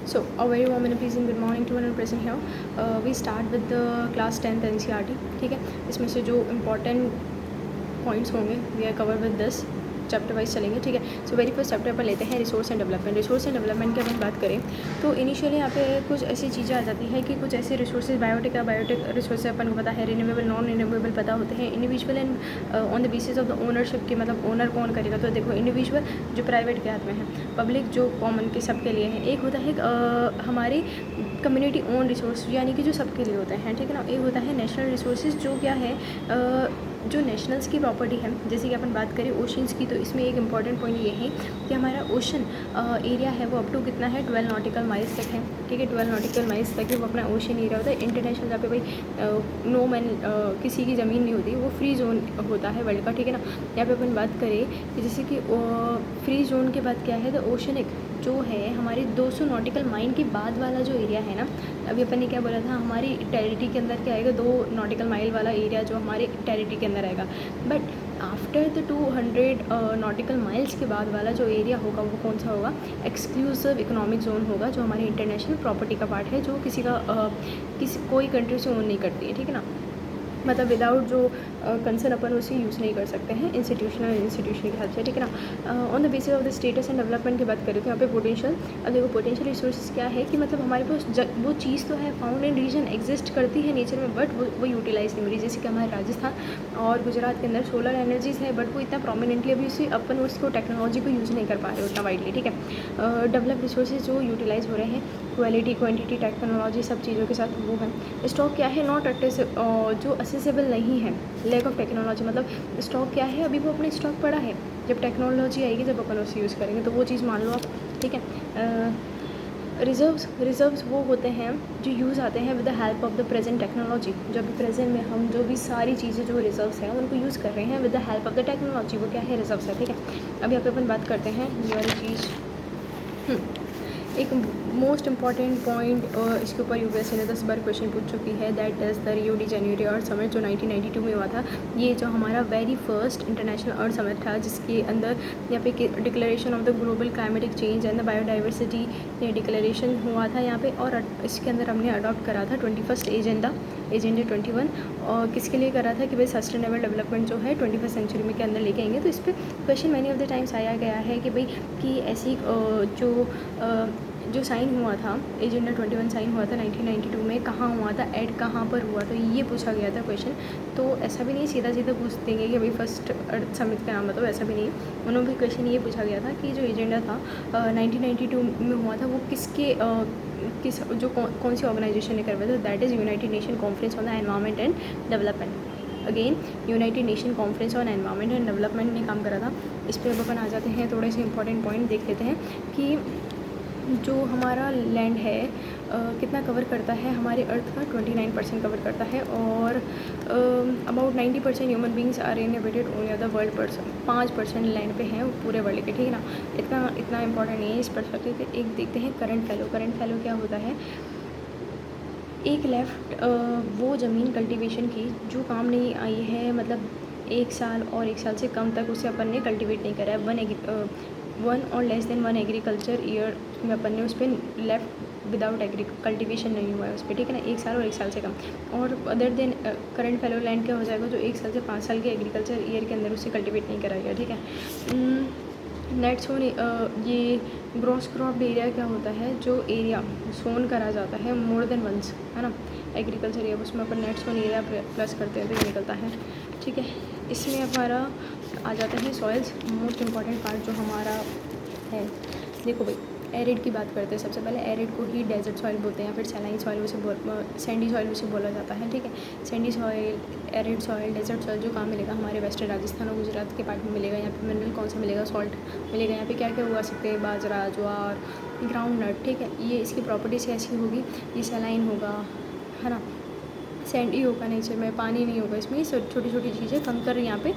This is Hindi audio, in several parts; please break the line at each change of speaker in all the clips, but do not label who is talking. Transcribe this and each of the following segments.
So, a very warm and a pleasant good morning to everyone present here. We start with the class 10th NCERT. ठीक है, इसमें से जो important पॉइंट्स होंगे we are cover with this chapter wise चलेंगे. ठीक है, सो वेरी फर्स्ट चैप्टर पर लेते हैं resource and development. Resource and development की अपन बात करें तो इनिशियली यहाँ पे कुछ ऐसी चीज़ें आ जाती है कि कुछ ऐसे रिसोर्सेज बायोटिक रिसोर्स अपन को पता है, रिन्यूएबल नॉन रिन्यूएबल पता होते हैं, individual and on the basis of the ownership की, मतलब ओनर कौन करेगा. तो देखो, इंडिविजुअल जो प्राइवेट के हाथ में है, पब्लिक जो कॉमन के सबके लिए है. एक होता है हमारी कम्युनिटी ओन रिसोर्स यानी कि जो सबके लिए होते हैं. ठीक है ना. एक होता है नेशनल रिसोर्सेज जो क्या है जो नेशनल्स की प्रॉपर्टी है. जैसे कि अपन बात करें ओशंस की, तो इसमें एक इंपॉर्टेंट पॉइंट ये है कि हमारा ओशन एरिया है वो अप टू कितना है 12 नॉटिकल माइल्स तक है. ठीक है, 12 नॉटिकल माइल्स तक वो अपना ओशन एरिया होता है. इंटरनेशनल जहाँ पे भाई नो मैन किसी की ज़मीन नहीं होती, वो फ्री जोन होता है वर्ल्ड का. ठीक है ना. यहाँ पे अपन बात करें कि जैसे कि फ्री जोन के बाद क्या है, तो ओशनिक जो है हमारी 200 नॉटिकल माइल के बाद वाला जो एरिया है ना, अभी अपन ने क्या बोला था, हमारी टेरिटरी के अंदर क्या आएगा, 2 नॉटिकल माइल वाला एरिया जो हमारे टेरिटरी के अंदर आएगा. But after the 200 nautical miles के बाद वाला जो एरिया होगा वो कौन सा होगा, एक्सक्लूसिव इकोनॉमिक जोन होगा, जो हमारी इंटरनेशनल प्रॉपर्टी का पार्ट है, जो किसी का कोई कंट्री से ओन नहीं करती है. ठीक है ना. मतलब विदाउट जो कंसर्न अपन उसे यूज़ नहीं कर सकते हैं इंस्टीट्यूशन के हिसाब से. ठीक है ना. On the basis of the status and development की बात करें तो यहाँ पे पोटेंशियल, अब देखो पोटेंशियल रिसोर्सेज क्या है कि मतलब हमारे पास वो चीज़ तो है, फाउंड इन रीजन एग्जिस्ट करती है नेचर में, बट वो यूटिलाइज नहीं हो रही. जैसे कि हमारे राजस्थान और गुजरात के अंदर सोलर एनर्जीज़ है, बट वो इतना प्रोमिनेंटली अभी उसे अपन उसको टेक्नोलॉजी को यूज़ नहीं कर पा रहे उतना वाइडली. ठीक है. डेवलप रिसोर्सेज जो यूटिलाइज हो रहे हैं, क्वालिटी क्वांटिटी टेक्नोलॉजी सब चीज़ों के साथ वो है. स्टॉक क्या है, नॉट जो असेसेबल नहीं है, लैक ऑफ टेक्नोलॉजी. मतलब स्टॉक क्या है, अभी वो अपने स्टॉक पड़ा है, जब टेक्नोलॉजी आएगी जब अपन उसे यूज़ करेंगे तो वो चीज़ मान लो आप. ठीक है. रिजर्व्स वो होते हैं जो यूज़ आते हैं with the help of the present technology. जो अभी प्रेजेंट में हम जो भी सारी चीज़ें जो रिजर्व्स हैं उनको यूज़ कर रहे हैं with the help of the technology, वो क्या है, रिजर्व्स है. ठीक है. अभी यहाँ पे अपन बात करते हैं ये वाली चीज़. एक मोस्ट इम्पॉर्टेंट पॉइंट इसके ऊपर यूपीएससी ने 10 बार क्वेश्चन पूछ चुकी है, that is the Rio de Janeiro earth summit जो 1992 में हुआ था. ये जो हमारा very first international earth summit था, जिसके अंदर यहाँ पे declaration of the global climatic change and the biodiversity declaration हुआ था यहाँ पे. और इसके अंदर हमने अडॉप्ट करा था 21st एजेंडा 21. और किसके लिए करा था कि भाई सस्टेनेबल डेवलपमेंट जो है 21st सेंचुरी में के अंदर लेके आएंगे. तो इस पर question many of the times आया गया है कि भाई कि ऐसी जो साइन हुआ था, एजेंडा 21 साइन हुआ था 1992 में, कहाँ हुआ था, ऐड कहाँ पर हुआ, तो ये पूछा गया था क्वेश्चन. तो ऐसा भी नहीं सीधा पूछ देंगे कि भाई फर्स्ट अर्थ समिट का नाम बताओ, ऐसा भी नहीं. उन्होंने भी क्वेश्चन ये पूछा गया था कि जो एजेंडा था 1992 में हुआ था वो किस जो कौन सी ऑर्गेनाइजेशन ने करवाया था, that is United nation conference on the environment and development. Again United nation conference on environment and development ने काम करा था. इस पर अब अपन आ जाते हैं, थोड़े से इंपॉर्टेंट पॉइंट देख लेते हैं कि जो हमारा लैंड है कितना कवर करता है, हमारे अर्थ का 29% कवर करता है. और about 90% human beings are inhabited only other world. 5% land पे हैं पूरे वर्ल्ड के. ठीक है ना. इतना इंपॉर्टेंट नहीं है इस पर्सपेक्टिव से. एक देखते हैं करंट फैलो क्या होता है. एक लेफ्ट वो ज़मीन कल्टीवेशन की जो काम नहीं आई है, मतलब 1 साल और 1 साल से कम तक उसे अपन ने कल्टीवेट नहीं करा है. 1 और लेस देन 1 एग्रीकल्चर ईयर में अपन ने उस पर लेफ्ट विदाउट कल्टीवेशन नहीं हुआ है उस पर. ठीक है ना. 1 साल और 1 साल से कम. और other than current fallow land क्या हो जाएगा, जो 1 साल से 5 साल के एग्रीकल्चर ईयर के अंदर उसे कल्टीवेट नहीं करा गया. ठीक है. नेट सोन ये ग्रॉस क्रॉप एरिया क्या होता है, जो एरिया सोन करा जाता है मोर देन वंस, है ना, एग्रीकल्चर एरिया, उसमें अपन नेट सोन एरिया प्लस करते हैं तो ये निकलता है. ठीक है. इसमें हमारा आ जाता है सॉइल्स, मोस्ट इम्पॉर्टेंट पार्ट जो हमारा है. देखो भाई, एरिड की बात करते हैं. सबसे पहले एरिड को ही डेजर्ट सॉइल बोलते हैं, या फिर सैलाइन सॉइल उसे सैंडी सॉइल उसे बोला जाता है. ठीक है. Sandy soil, arid soil, desert soil जो कहाँ मिलेगा, हमारे वेस्टर्न राजस्थान और गुजरात के पार्ट में मिलेगा. यहाँ पे मिनरल कौन सा मिलेगा, सॉल्ट मिलेगा. यहाँ पे क्या क्या उगा सकते हैं, बाजरा, ज्वार, ग्राउंड नट. ठीक है. ये इसकी प्रॉपर्टीज ऐसी होगी, ये सैलाइन होगा, है ना, सैंडी होगा नेचर में, पानी नहीं होगा इसमें. छोटी छोटी चीज़ें, कंकर यहाँ पे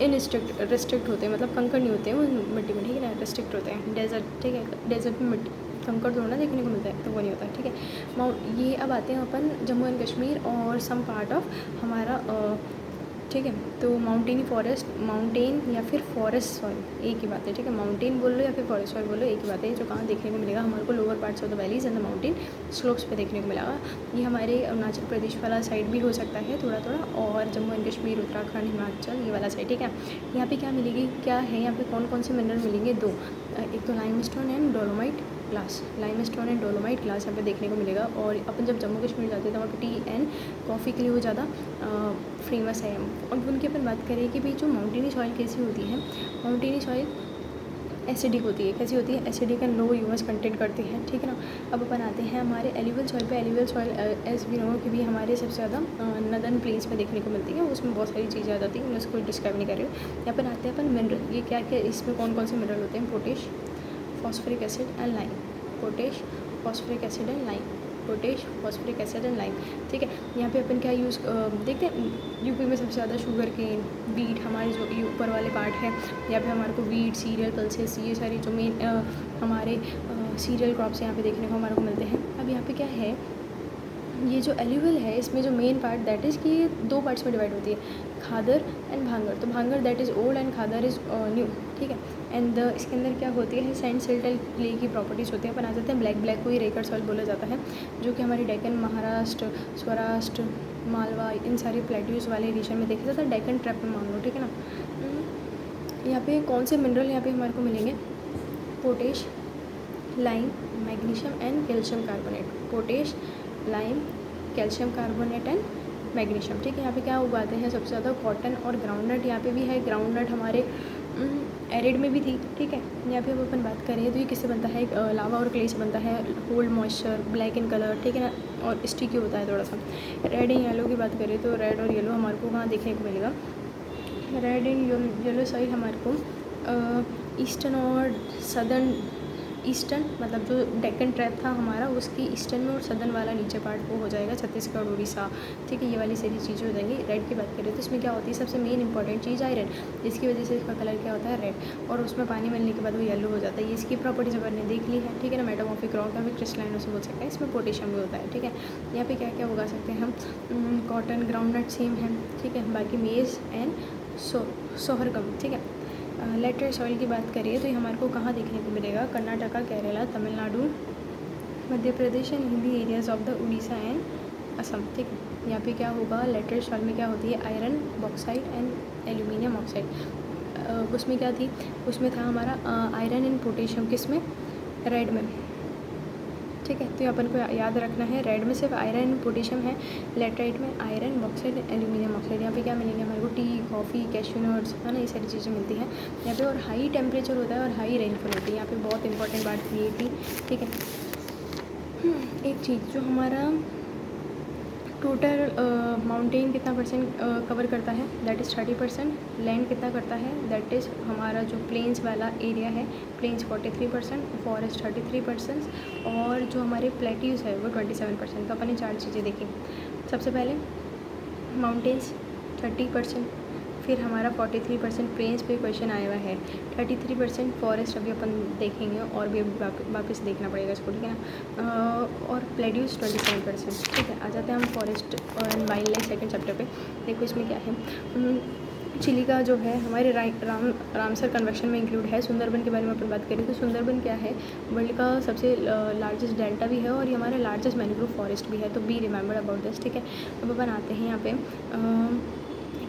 रिस्ट्रिक्ट होते हैं, मतलब कंकर नहीं होते हैं वो मिट्टी में. ठीक है ना. रिस्ट्रिक्ट होते हैं. डेजर्ट, ठीक है, डेजर्ट में मिट्टी कंकर थोड़ा देखने को मिलता है, तो वो नहीं होता. ठीक है. ये अब आते हैं अपन जम्मू एंड कश्मीर और सम पार्ट ऑफ हमारा ठीक है। तो माउंटेनी फॉरेस्ट, माउंटेन या फिर फॉरेस्ट सॉइल एक ही बात है, ठीक है। माउंटेन बोल लो या फिर फॉरेस्ट सॉइल बोलो, एक ही बात है। जो कहाँ देखने को मिलेगा हमारे को, lower parts of the valleys and the mountain slopes पे देखने को मिलेगा। ये हमारे अरुणाचल प्रदेश वाला साइड भी हो सकता है थोड़ा थोड़ा, और जम्मू एंड कश्मीर, उत्तराखंड, हिमाचल, ये वाला साइड, ठीक है। यहाँ पे क्या मिलेगी, क्या है यहाँ पे, कौन कौन से मिनरल मिलेंगे, दो, एक तो limestone and dolomite glass. Limestone and dolomite glass यहाँ पे देखने को मिलेगा। और अपन जब जम्मू कश्मीर जाते हैं तो वहाँ पे टी एंड कॉफ़ी के लिए वो ज़्यादा फेमस है। और उनकी अपन बात करें कि भाई जो माउंटेनी सॉइल कैसी होती है, माउंटेनी सॉइल एसिडिक होती है। कैसी होती है, acidic and low humus content करती है, ठीक है ना। अब अपन आते हैं हमारे एल्यूवियल सॉइल पे। Alluvial soil as we know कि भी हमारे सबसे ज़्यादा नदर्न प्लेन्स में देखने को मिलती है। उसमें बहुत सारी चीज़ें आ जाती हैं, मैं उसको डिस्क्राइब नहीं कर रही हूँ। यहाँ पर आते हैं अपन मिनरल, ये क्या क्या, इसमें कौन कौन से मिनरल होते हैं, potash, phosphoric acid and lime, potash, phosphoric acid and lime, potash, phosphoric acid and lime, ठीक है। यहाँ पे अपन क्या यूज़ देखते हैं, यूपी में सबसे ज़्यादा शुगर केन, वीट, हमारे जो ये ऊपर वाले पार्ट है, यहाँ पे हमारे को वीट, सीरियल, पल्सेस, ये सारी जो मेन हमारे सीरियल क्रॉप्स यहाँ पे देखने को हमारे को मिलते हैं। अब यहाँ पे क्या है, ये जो एल्यूवियल है इसमें जो मेन पार्ट दैट इज़ कि ये दो पार्ट्स में डिवाइड होती है, खादर एंड भांगर। तो bhangar that is old and khadar is new, ठीक है। एंड इसके अंदर क्या होती है, सैंड सिल्टल क्ले की प्रॉपर्टीज़ होती हैं। अपन आ जाते हैं ब्लैक को ही रेकर सॉइल बोला जाता है, जो कि हमारी डेक्कन, महाराष्ट्र, सौराष्ट्र, मालवा, इन सारी प्लेट्यूज़ वाले रीजन में देखा जाता है, डेक्कन ट्रैप में मान लो, ठीक है ना। यहाँ पे कौन से मिनरल यहाँ पे हमारे को मिलेंगे, potash, lime, magnesium and calcium carbonate, potash, lime, calcium carbonate and magnesium, ठीक है। यहाँ पे क्या उगाते हैं सबसे ज़्यादा, कॉटन और ग्राउंडनट। यहाँ पे भी है ग्राउंडनट, हमारे एरिड में भी थी, ठीक है। यहाँ पे अब अपन बात करें तो ये किससे बनता है, लावा और क्ले से बनता है, hold moisture, black in colour, ठीक है ना, और स्टिकी होता है थोड़ा सा। रेड एंड येलो की बात करें तो रेड और येलो हमारे को कहाँ देखने को मिलेगा, रेड एंड येलो साइड हमारे को ईस्टर्न और सदर्न, ईस्टर्न मतलब जो डेक्कन ट्रैप था हमारा, उसकी ईस्टर्न में, और सदर्न वाला नीचे पार्ट वो हो जाएगा छत्तीसगढ़, उड़ीसा, ठीक है। ये वाली सारी चीज़ें हो जाएंगी। रेड की बात करें तो इसमें क्या होती है, सबसे मेन इंपॉर्टेंट चीज़ आयरन, जिसकी वजह से इसका कलर क्या होता है, रेड, और उसमें पानी मिलने के बाद वो येलो हो जाता है। ये इसकी प्रॉपर्टीज अपन ने देख ली है, ठीक है ना। मेटामॉर्फिक रॉक या फिर क्रिस्टलाइन उसे बोल सकते हैं। इसमें पोटेशियम भी होता है, ठीक है। यहाँ पे क्या क्या उगा सकते हैं हम, कॉटन, ग्राउंडनट सेम है, ठीक है। बाकी मेज़ एंड सोहरगम, ठीक है। लेटरेट सॉइल की बात करिए तो ये हमारे को कहाँ देखने को मिलेगा, Karnataka, Kerala, Tamil Nadu, Madhya Pradesh and Hindi areas of the Orissa and Assam, ठीक है। यहाँ पे क्या होगा, लेटरेट सॉइल में क्या होती है, iron, bauxite and aluminium oxide. उसमें क्या थी, उसमें था हमारा आयरन एंड पोटेशियम, किस में, रेड में, ठीक है। तो अपन को याद रखना है, रेड में सिर्फ आयरन एंड पोटेशियम है, लेटराइट में आयरन, बॉक्साइड, एल्यूमिनियम ऑक्साइड। यहाँ पे क्या मिलेंगे हमारे को, टी, कॉफ़ी, कैश्यू नट्स, है ना, ये सारी चीज़ें मिलती हैं यहाँ पे। और हाई टेम्परेचर होता है और हाई रेनफॉल होती है यहाँ पे। बहुत इंपॉर्टेंट बात ये थी, ठीक है। एक चीज़ जो हमारा टोटल माउंटेन कितना परसेंट कवर करता है, दैट इज़ 30%। लैंड कितना करता है, दैट इज़ हमारा जो प्लेन्स वाला एरिया है, प्लेन्स 43%, फॉरेस्ट 33%, और जो हमारे प्लेट्यूज़ है वो 27%। तो अपन ने चार चीज़ें देखी। सबसे पहले माउंटेन्स 30%, फिर हमारा 43% प्लेन्स पे क्वेश्चन आया हुआ है, 33% फॉरेस्ट अभी अपन देखेंगे और भी वापस देखना पड़ेगा इसको, ठीक है ना। और प्लेड्यूज 27%, ठीक है। आ जाते हैं हम फॉरेस्ट और वाइल्ड लाइफ सेकेंड चैप्टर पे। देखो इसमें क्या है, चिलिका जो है हमारे रामसर कन्वेक्शन में इंक्लूड है। सुंदरबन के बारे में अपन बात करें तो सुंदरबन क्या है, वर्ल्ड का सबसे लार्जेस्ट डेल्टा भी है और ये हमारा लार्जेस्ट मैंग्रोव फॉरेस्ट भी है, तो बी रिमेंबर अबाउट दिस, ठीक है। अब अपन आते हैं यहाँ पे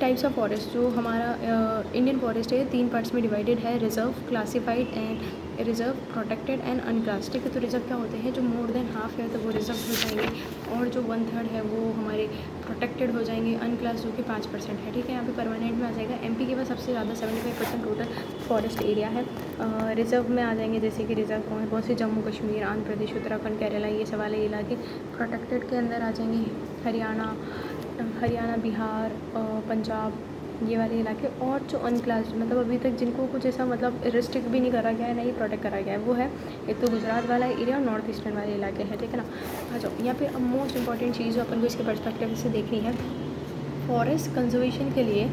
टाइप्स ऑफ फॉरेस्ट। जो हमारा इंडियन फॉरेस्ट है 3 पार्ट्स में डिवाइडेड है, reserve, classified and reserve, protected and unclassed, ठीक है। तो रिजर्व क्या होते हैं, जो मोर देन हाफ है तो वो रिजर्व हो जाएंगे, और जो 1/3 है वो हमारे प्रोटेक्टेड हो जाएंगे। अनक्लास जो कि 5% है, ठीक है। यहाँ पे परमानेंट में आ जाएगा। एमपी के पास सबसे ज़्यादा 75% टोटल फॉरेस्ट एरिया है। रिजर्व में आ जाएंगे जैसे कि रिजर्व कौन से, जम्मू कश्मीर, आंध्र प्रदेश, उत्तराखंड, केरला, ये सब वाले इलाके। प्रोटेक्टेड के अंदर आ जाएंगे हरियाणा, बिहार, पंजाब, ये वाले इलाके। और जो अनक्लास मतलब अभी तक जिनको कुछ ऐसा मतलब रिस्ट्रिक्ट भी नहीं करा गया है, नहीं प्रोटेक्ट करा गया है, वो है एक तो गुजरात वाला एरिया और नॉर्थ ईस्टर्न वाले इलाके हैं, ठीक है ना। आ जाओ यहाँ पे अब मोस्ट इंपॉर्टेंट चीज़ जो अपन को इसके पर्सपेक्टिव से देखनी है, फॉरेस्ट कंजर्वेशन के लिए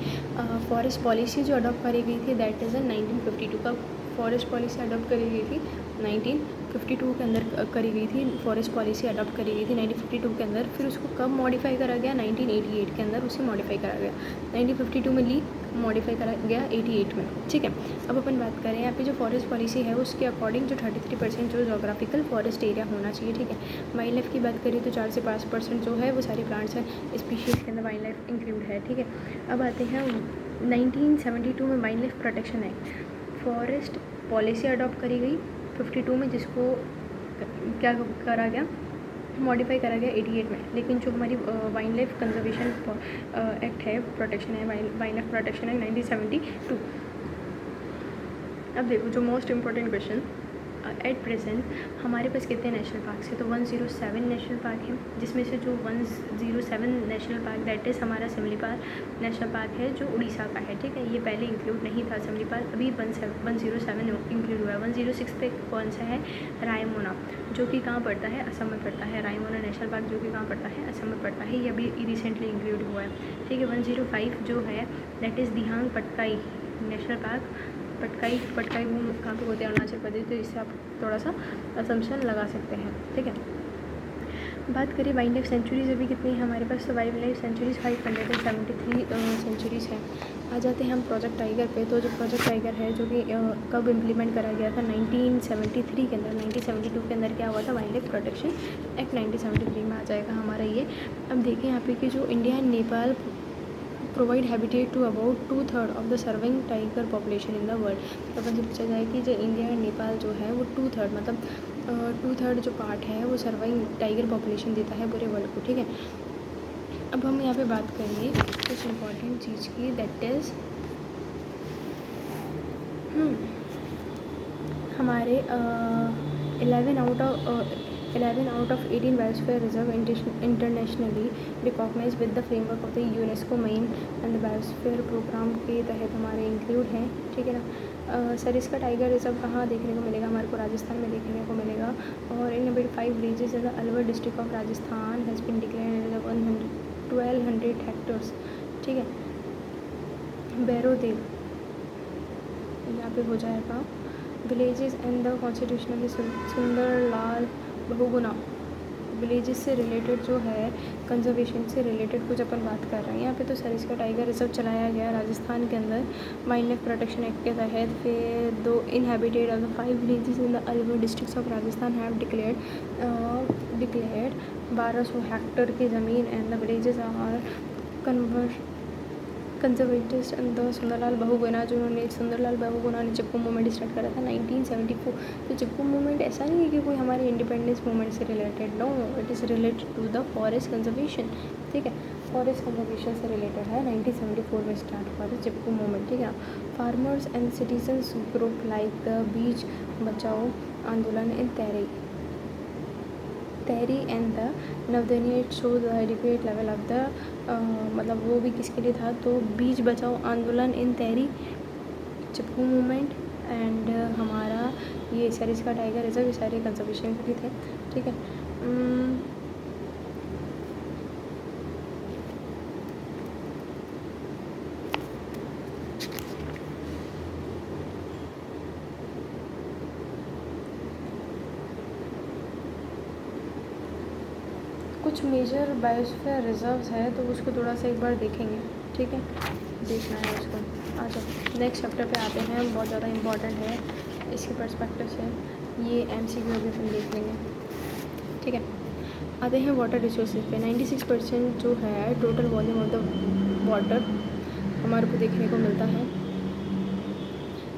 फॉरेस्ट पॉलिसी जो अडॉप्ट करी गई थी दैट इज़ इन 1952 का। फॉरेस्ट पॉलिसी अडॉप्ट करी गई थी 1952 1952 के अंदर करी गई थी, फॉरेस्ट पॉलिसी अडॉप्ट करी गई थी 1952 के अंदर। फिर उसको कब मॉडिफाई करा गया? 1988 के अंदर उसे मॉडिफाई करा गया। 1952 में ली, मॉडिफाई करा गया 88 में, ठीक है। अब अपन बात करें यहाँ पे जो फॉरेस्ट पॉलिसी है उसके अकॉर्डिंग जो 33% जो जोग्राफिकल फॉरेस्ट एरिया होना चाहिए, ठीक है। वाइल्ड लाइफ की बात करें तो 4 से 5% जो है वो सारे प्लांट्स हैं, स्पीशीज़ के अंदर वाइल्ड लाइफ इंक्लूड है, ठीक है। अब आते हैं 1972 में wild life protection act, forest policy adopt करी गई 52 में, जिसको क्या करा गया? मॉडिफाई करा गया 88 में। लेकिन जो हमारी वाइल्ड लाइफ कंजर्वेशन एक्ट है, प्रोटेक्शन है, वाइल्ड लाइफ प्रोटेक्शन है 1972। अब देखो जो most important question, at present हमारे पास कितने नेशनल पार्क्स हैं? तो 107 नेशनल पार्क हैं, जिसमें से जो 107 नेशनल पार्क दैट इज़ हमारा सिमलीपाल नेशनल पार्क है जो उड़ीसा का है, ठीक है। ये पहले इंक्लूड नहीं था सिमलीपाल, अभी 107 इंक्लूड हुआ है। 106 पे कौन सा है? रायमोना, जो कि कहाँ पड़ता है? असम में पड़ता है। रायमोना नेशनल पार्क जो कि कहाँ पड़ता है? असम में पड़ता है। ये अभी रिसेंटली इंक्लूड हुआ है, ठीक है। 105 जो है that is Dihang Patkai national park. Patkai वो कहाँ पे होते हैं? अरुणाचल प्रदेश, तो इससे आप थोड़ा सा असम्पशन लगा सकते हैं, ठीक है। बात करें वाइल्ड लाइफ सेंचुरीज अभी कितनी है हमारे पास? तो वाइल्ड लाइफ सेंचुरीज 573 सेंचुरीज हैं। आ जाते हैं हम प्रोजेक्ट टाइगर पे। तो जो प्रोजेक्ट टाइगर है जो कि कब इम्प्लीमेंट करा गया था? 1973 के अंदर। 1972 के अंदर क्या हुआ था? वाइल्ड लाइफ प्रोटेक्शन एक्ट 1973 में आ जाएगा हमारा ये। अब देखें यहाँ पे कि जो India and Nepal provide habitat to about 2/3 of the serving tiger population in the world. तो अपन से पूछा जाए कि जो इंडिया एंड नेपाल जो है वो 2/3 मतलब 2/3 जो पार्ट है वो सर्वाइंग टाइगर पॉपुलेशन देता है पूरे वर्ल्ड को, ठीक है। अब हम यहाँ पे बात करेंगे कुछ इम्पॉर्टेंट चीज़ की, दैट इज़ हमारे 11 out of 18 biosphere reserve internationally recognise with the framework of the UNESCO man and biosphere programme के तहत हमारे इंक्लूड हैं, ठीक है ना। सरिस्का टाइगर रिजर्व कहाँ देखने को मिलेगा? हमारे को राजस्थान में देखने को मिलेगा। और इन about 5 villages in the Alwar district of Rajasthan has been declared as 1200 hectares, ठीक है। बैरोदेव यहाँ पे हो जाएगा। Villages and the constitutionally Sundarlal Bahuguna, villages से रिलेटेड जो है, कंजर्वेशन से रिलेटेड कुछ अपन बात कर रहे हैं यहाँ पे। तो सरिस्का टाइगर रिजर्व चलाया गया राजस्थान के अंदर वाइल्ड लाइफ प्रोटेक्शन एक्ट के तहत। फिर 2 inhabited of the 5 villages in the Alwar districts of Rajasthan have declared 1200 hectare की ज़मीन and the villages are conservationist and the Sundarlal Bahuguna, जो उन्होंने सुंदरलाल बहुगुना ने चिपको मूवमेंट स्टार्ट करा था 1974। तो चिपको मूवमेंट ऐसा नहीं है कि कोई हमारे इंडिपेंडेंस मूवमेंट से related, no, it is related to the forest conservation, ठीक है। फॉरेस्ट कंजर्वेशन से रिलेटेड है। 1974 में स्टार्ट हुआ था चिपको मूवमेंट, ठीक है। Farmers and citizens group like the Beej Bachao Andolan in Tehri and the Navdanya show the adequate level of the मतलब वो भी किसके लिए था? तो बीच Bachao Andolan in tehri, Chipko movement and हमारा ये सरिस्का टाइगर रिजर्व, सारे कंजर्वेशन के लिए थे, ठीक है। कुछ मेजर बायोस्फीयर रिजर्व्स है तो उसको थोड़ा सा एक बार देखेंगे, ठीक है, देखना है उसको। आ जाओ नेक्स्ट चैप्टर पे आते हैं, बहुत ज़्यादा इम्पॉर्टेंट है इसके पर्सपेक्टिव से, ये MCQ भी अपन देख लेंगे, ठीक है। आते हैं वाटर रिसोर्सेज पे। 96% जो है total volume of the water हमारे को देखने को मिलता है,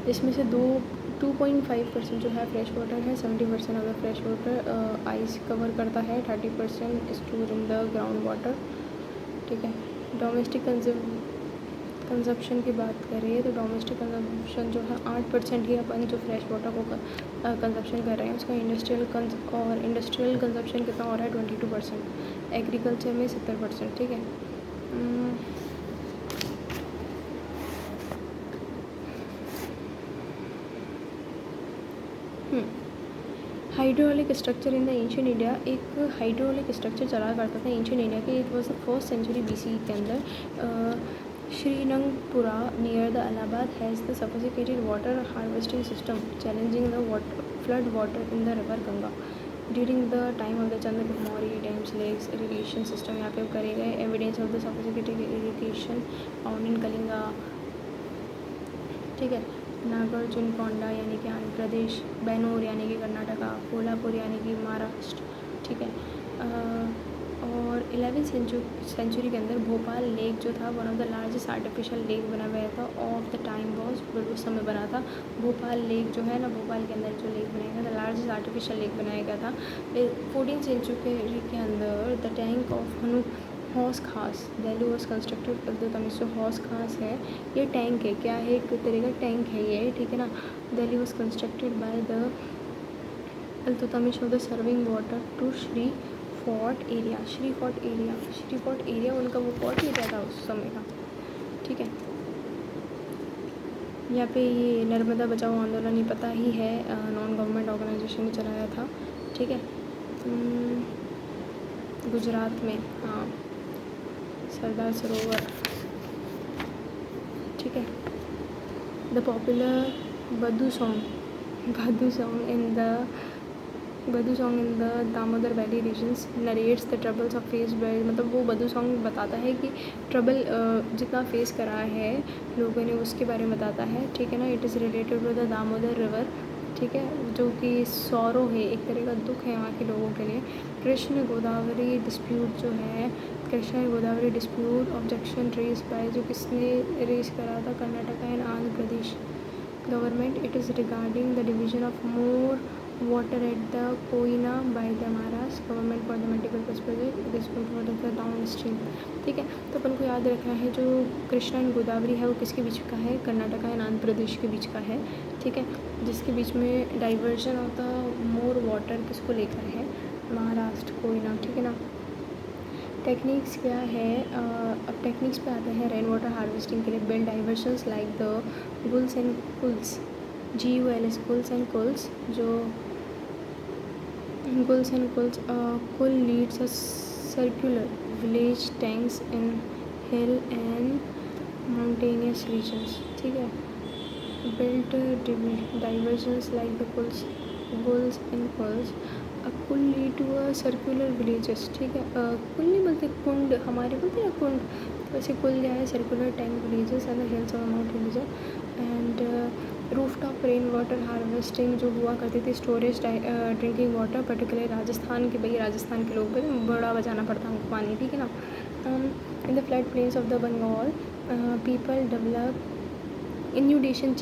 जिसमें से 2.5% जो है फ्रेश वाटर है। 70% of the fresh water ice cover करता है। 30% store in the ground water, ठीक है। डोमेस्टिक कंजप्शन की बात करें तो डोमेस्टिक कंजप्शन जो है 8% ही अपन जो फ्रेश वाटर को कंजप्शन कर रहे हैं उसका। इंडस्ट्रियल कंजप्शन कितना हो रहा है? 22%। एग्रीकल्चर में 70%, ठीक है। Hydraulic structure in the ancient India, एक हाइड्रोलिक स्ट्रक्चर चला करता था एंशियंट इंडिया के। It was the 1st century BC के अंदर। Srirangapura near the Allahabad has the sophisticated water harvesting system challenging the flood water in the river Ganga during the time of the Chandragupta Maurya dams lakes irrigation system यहाँ पे करे गए evidence of the sophisticated irrigation found in Kalinga, ठीक है। नागार्जुनकोंडा यानी कि आंध्र प्रदेश, बेनूर यानी कि कर्नाटका, कोल्हापुर यानी कि महाराष्ट्र, ठीक है। और 11वीं सेंचुरी के अंदर भोपाल लेक जो था one of the largest artificial lake बना हुआ था ऑफ द टाइम वॉज, उस समय बना था भोपाल लेक जो है ना, भोपाल के अंदर जो लेक बनाया गया था लार्जेस्ट आर्टिफिशियल लेक बनाया गया था 14th सेंचुरी के अंदर। द टैंक ऑफ हौस खास दिल्ली वॉज कंस्ट्रक्टेड अल्तुतमिश, जो हौस खास है ये टैंक है, क्या है, एक तरह का टैंक है ये, ठीक है ना। Delhi was constructed by the Iltutmish of the serving water to Shri fort area, Shri fort area उनका वो फोर्ट एरिया था उस समय का, ठीक है। यहाँ पे ये नर्मदा बचाओ आंदोलन ये पता ही है, नॉन गवर्नमेंट ऑर्गेनाइजेशन ने चलाया था, ठीक है। गुजरात में, हाँ, सरदार सरोवर, ठीक है। The popular Bhadu song in the Damodar valley regions narrates the troubles of face by, मतलब वो बद्दू सॉन्ग बताता है कि ट्रबल जितना फेस करा है लोगों ने उसके बारे में बताता है, ठीक है ना। It is related to the Damodar river, ठीक है, जो कि सौरो है, एक तरह का दुख है वहाँ के लोगों के लिए। कृष्ण गोदावरी डिस्प्यूट जो है, Krishna Godavari dispute objection raise by, जो किसने रेज करा था, Karnataka and Andhra Pradesh government. It is regarding the division of more water at the Koyna by the Maharashtra government for the multipurpose project for the downstream, ठीक है। तो अपन को याद रखना है जो कृष्णा एंड गोदावरी है वो किसके बीच का है, कर्नाटका एंड आंध्र प्रदेश के बीच का है, ठीक है, जिसके बीच में diversion of the more water किसको लेकर है, महाराष्ट्र कोयना, ठीक है ना। टेक्निक्स क्या है, अब टेक्निक्स पे आते हैं। रेन वाटर हार्वेस्टिंग के लिए build diversions like the guls and kuls, GULS guls and kuls, जो guls and kuls kul leads a circular village tanks in hill and mountainous regions, ठीक है। Built diversions like the guls and kuls kul lead to a circular villages, ठीक है। कुल नहीं बोलते, कुंड हमारे बोलते हैं कुंड, वैसे कुल क्या है, circular tank villages and the hills of mountain region and rooftop rain water harvesting जो हुआ करती थी, storage drinking water, particular Rajasthan के, भाई राजस्थान के लोग बड़ा बचाना पड़ता है उनको पानी, ठीक है ना। In the flood plains of the Bengal people develop inundation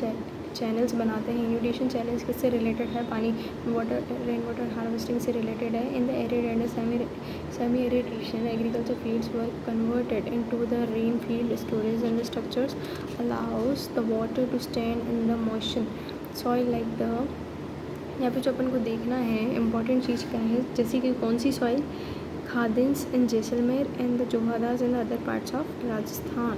channels बनाते हैं। इन्यूडेशन चैनल्स किससे रिलेटेड है, पानी रेन वाटर हार्वेस्टिंग से रिलेटेड है। In the arid and semi arid region agriculture fields were converted into the rain field storage and the structures allows the water to stand in the moisture soil like the, यहाँ पे जो अपन को देखना है इम्पॉर्टेंट चीज़ क्या है, जैसे कि कौन सी soil, khadins in Jaisalmer and the johads in the other parts of Rajasthan,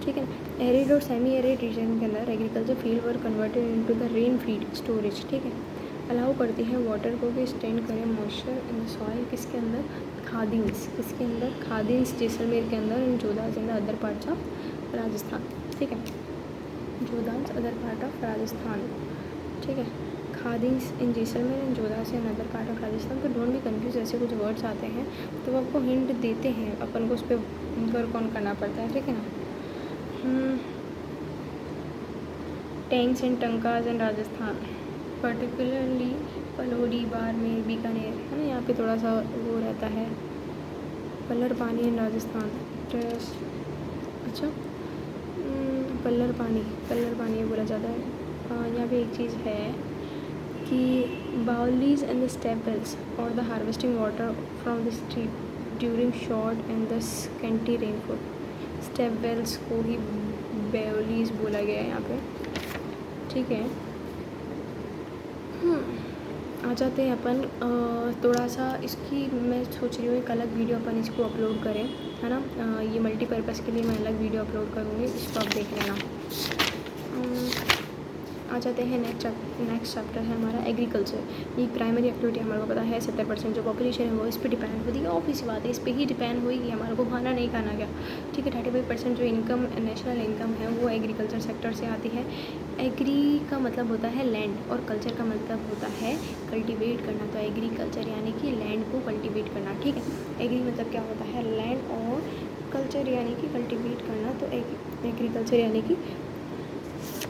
ठीक है। एरिड और सेमी एरिड रीजन के अंदर agriculture field were converted into the rain field storage, ठीक है। अलाउ करती है वाटर को कि स्टैंड करें मॉइस्चर इन द सॉइल, किसके अंदर, खादिन्स, किसके अंदर, खादिन्स जैसलमेर के अंदर, in johads in the other parts of Rajasthan, ठीक है, johads other part of Rajasthan, ठीक है। Khadins in Jaisalmer and johads in other part of Rajasthan. तो डोंट बी कंफ्यूज, ऐसे कुछ वर्ड्स आते हैं तो वो आपको हिंट देते हैं, अपन को उस पर वर्क ऑन करना पड़ता है, ठीक है ना। Tanks and tankas in Rajasthan, particularly Phalodi, Barmer, Bikaner, है ना, यहाँ पे थोड़ा सा वो रहता है। पल्लर पानी इन राजस्थान, अच्छा, पल्लर पानी बोला जाता है। यहाँ पे एक चीज़ है कि baolis and the step wells और the harvesting water from the street during short and the scanty rainfall, step wells को ही बाउलीज बोला गया है यहाँ पे, ठीक है। आ जाते हैं अपन थोड़ा सा इसकी, मैं सोच रही हूँ एक अलग वीडियो अपन इसको अपलोड करें, है ना। ये मल्टीपर्पज़ के लिए मैं अलग वीडियो अपलोड करूँगी, इसको आप देख लेना। आ जाते हैं नेक्स्ट चैप्टर है हमारा एग्रीकल्चर। ये प्राइमरी एक्टिविटी हमारे को पता है 70% जो पॉपुलेशन है वो इस पर डिपेंड होती है, ऑब्वियस बात है इस पर ही डिपेंड होगी, हमारे को खाना नहीं खाना क्या, ठीक है। 35% जो इनकम नेशनल इनकम है वो एग्रीकल्चर सेक्टर से आती है। एग्री का मतलब होता है लैंड और कल्चर का मतलब होता है कल्टीवेट करना, तो एग्रीकल्चर यानी कि लैंड को कल्टीवेट करना, ठीक है। एग्री मतलब क्या होता है लैंड और कल्चर यानी कि कल्टीवेट करना, तो एग्रीकल्चर यानी कि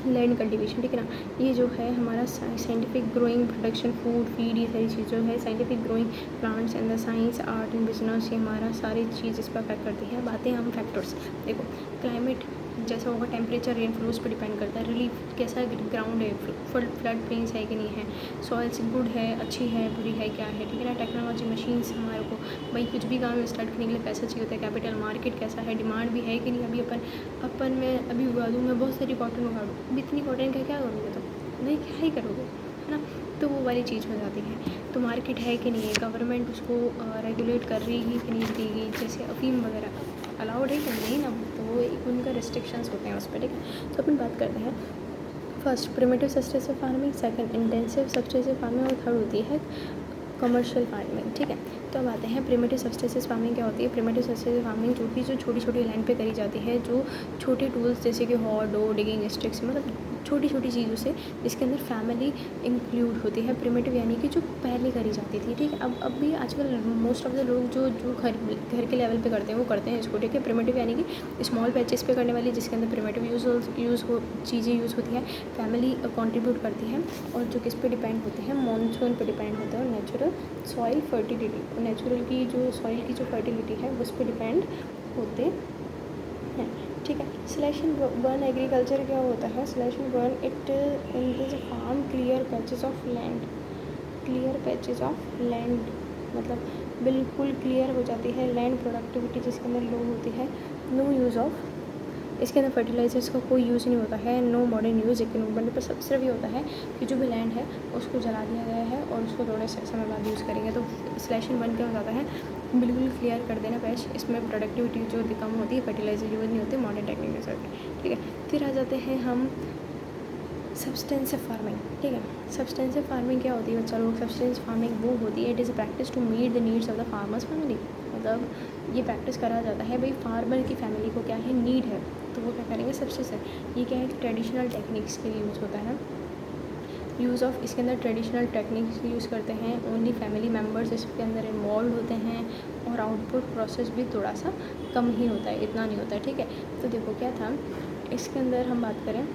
लैंड कल्टीवेशन, ठीक है ना। ये जो है हमारा scientific growing production food feed ये सारी चीज़ जो है scientific growing plants and the science art and business, ये हमारा सारी चीज़ इस पर अफेक्ट करती है। बातें हम फैक्टर्स देखो, क्लाइमेट जैसा होगा, टेम्परेचर रेनफॉल उस पर डिपेंड करता है। रिलीफ कैसा ग्राउंड है, फ्लड प्लेन्स है कि नहीं है, सॉइल्स गुड है अच्छी है बुरी है क्या है, ठीक है ना। टेक्नोलॉजी मशीन्स हमारे को भाई कुछ भी काम स्टार्ट करने के लिए पैसा चाहिए होता है। कैपिटल मार्केट कैसा है, डिमांड भी है कि नहीं। अभी अपन मैं अभी उगा दूँ, मैं बहुत सारी कॉटन उगा दूँ, अभी इतनी कॉटन का क्या करोगे, तो नहीं क्या ही करोगे, है ना। तो वो वाली चीज़ हो जाती है। तो मार्केट है कि नहीं है, गवर्नमेंट उसको रेगुलेट कर रही है कि नहीं देगी, जैसे अफीम वगैरह अलाउड है कि नहीं ना, तो वो एक उनका रिस्ट्रिक्शंस होते हैं उस पर, ठीक है। तो अपन बात करते हैं first primitive substantive farming, second intensive substantive farming और थर्ड होती है कमर्शियल फार्मिंग, ठीक है। तो अब आते हैं प्रिमिटिव सब्सटेंसिव फार्मिंग क्या होती है। प्रिमिटिव सब्सटेंसिव फार्मिंग जो छोटी छोटी लैंड पे करी जाती है, जो छोटे टूल्स जैसे कि हॉ डो डिगिंग स्टिक्स, मतलब छोटी छोटी चीज़ों से जिसके अंदर फैमिली इंक्लूड होती है। प्रिमिटिव यानी कि जो पहले करी जाती थी, ठीक है। अब भी आजकल मोस्ट ऑफ द लोग जो घर के लेवल पे करते हैं वो करते हैं इसको, ठीक है। प्रिमिटिव यानी कि स्मॉल पैचेस पे करने वाली, जिसके अंदर प्रिमिटिव चीज़ें यूज़ होती है, फैमिली कंट्रीब्यूट करती है, और जो किस पे डिपेंड होते हैं, मानसून पे डिपेंड होते हैं, और नेचुरल सॉइल फर्टिलिटी, नेचुरल की जो सॉइल की जो फर्टिलिटी है उस पर डिपेंड होते हैं, ठीक है। स्लेशन वन एग्रीकल्चर क्या होता है। Slashing one it is farm clear patches of land, clear patches of land मतलब बिल्कुल क्लियर हो जाती है लैंड प्रोडक्टिविटी, जिसके अंदर लो होती है। नो यूज़ ऑफ, इसके अंदर फर्टिलाइजर्स का कोई यूज़ नहीं होता है। नो मॉडर्न यूज़ इक्विपमेंट, पर सबसे सिर्फ ये होता है कि जो भी लैंड है उसको जला दिया गया है और उसको थोड़े समय बाद यूज़ करेंगे। तो स्लेशन वन क्या हो जाता है, बिल्कुल क्लियर कर देना पैच, इसमें प्रोडक्टिविटी जो कम होती है, फर्टिलाइजर यूज़ नहीं होते, मॉडर्न टेक्निक यूज़ होती है, ठीक है। फिर आ जाते हैं हम सब्सटेंसिव फार्मिंग, ठीक है। सब्सटेंसिव फार्मिंग क्या होती है बच्चा लोग, सब्सटेंसिव फार्मिंग वो होती है it is a practice to meet the needs of the farmer's family, मतलब ये प्रैक्टिस करा जाता है भाई फार्मर की फैमिली को क्या है नीड है, तो वो क्या करेंगे सब्सटेंसिव। ये क्या है ट्रेडिशनल टेक्निक्स के लिए यूज़ होता है, यूज़ ऑफ इसके अंदर ट्रेडिशनल टेक्निक्स यूज़ करते हैं, ओनली फैमिली मेम्बर्स इसके अंदर इन्वॉल्व होते हैं, और आउटपुट प्रोसेस भी थोड़ा सा कम ही होता है, इतना नहीं होता है, ठीक है। तो देखो क्या था इसके अंदर, हम बात करें